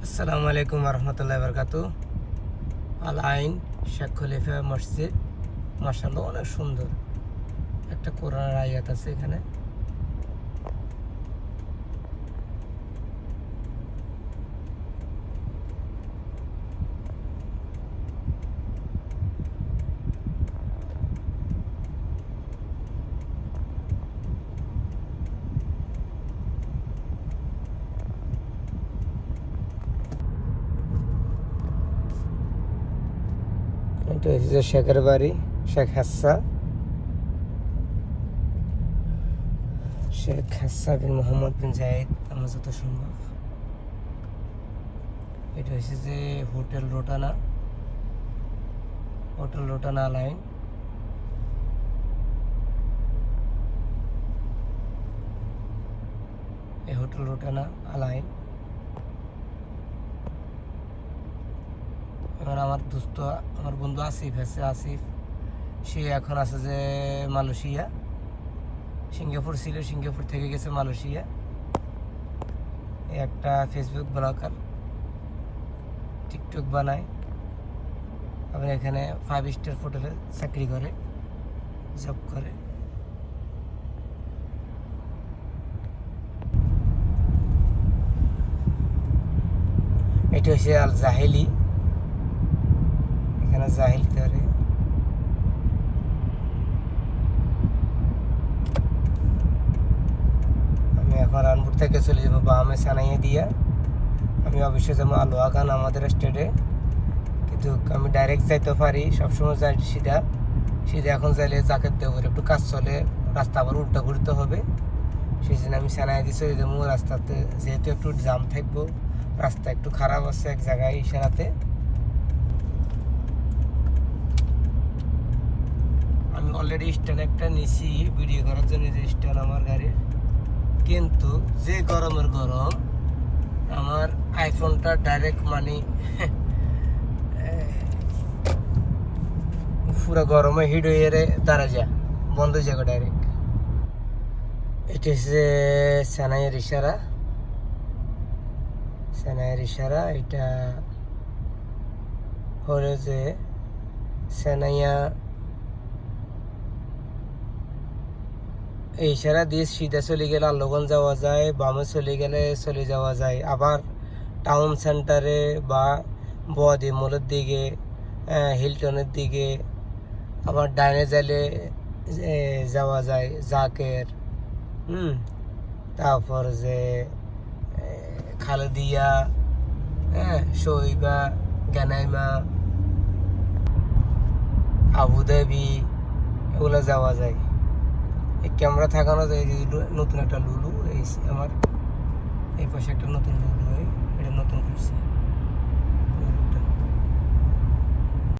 আসসালামু আলাইকুম রহমতুল্লাহ বরকাতু। আল আইন শেখ খলিফা মসজিদ মাশাআল্লাহ অনেক সুন্দর। একটা কোরআনের আয়াত আছে এখানে। এটা হচ্ছে শেখের বাড়ি, শেখ হাসা বিন মোহাম্মদ বিন জায়েদ, আমার যত সম্ভব। এটা হচ্ছে যে হোটেল রোটানা লাইন। এই হোটেল রোটানা লাইন। এবার আমার বন্ধু আসিফ সে এখন আছে যে মালয়েশিয়া, সিঙ্গাপুর ছিল, সিঙ্গাপুর থেকে গেছে মালয়েশিয়া। একটা ফেসবুক ব্লগার, টিকটক বানায়, আবার এখানে 5 স্টার হোটেলে চাকরি করে, জব করে। এটা হচ্ছে আল জাহেলি, এখানে জাহিলি ধরে। আমি এখন রানপুর থেকে চলে যাবো বামে সানাইয়া দিয়া। আমি অবশ্যই যাবো আলোয়াগান আমাদের স্টেটে, কিন্তু আমি ডাইরেক্ট যাইতে পারি, সবসময় যাই সিধা। এখন যাইলে জাকের দেবো, একটু কাজ চলে, রাস্তা আবার উল্টা ঘুরতে হবে। সেই জন্য আমি সানাইয়া দিয়ে চলে যাবো রাস্তাতে, যেহেতু একটু জাম থাকবো, রাস্তা একটু খারাপ আছে এক জায়গায় ইশারাতে। আমি অলরেডি স্ট্যান্ড একটা নিছি ভিডিও করার জন্য, যে স্ট্যান্ড আমার গাড়ির, কিন্তু যে গরমের গরম, আমার আইফোনটা ডাইরেক্ট পুরো গরমে হিট হয়ে দাঁড়া যা বন্ধ হয়ে যাবে ডাইরেক্ট। এটা হচ্ছে সানাইয়ের ইশারা। এটা হলো যে সানাইয়া এই ইশারা দিয়ে সিধা চলে গেলে আল্লগঞ্জ যাওয়া যায়, বামে চলে গেলে চলে যাওয়া যায় আবার টাউন সেন্টারে বা বোয়াদি মোলের দিকে, হিলটনের দিকে। আবার ডাইনে যাইলে যাওয়া যায় জাকের, তারপর যে খালেদিয়া, শহীবা, গানাইমা, আবুধাবি, এগুলো যাওয়া যায়। এই ক্যামেরা থাকানো যায়। নতুন একটা লুলু, এই আমার এই পাশে একটা নতুন লুলু, এটা নতুন করছে।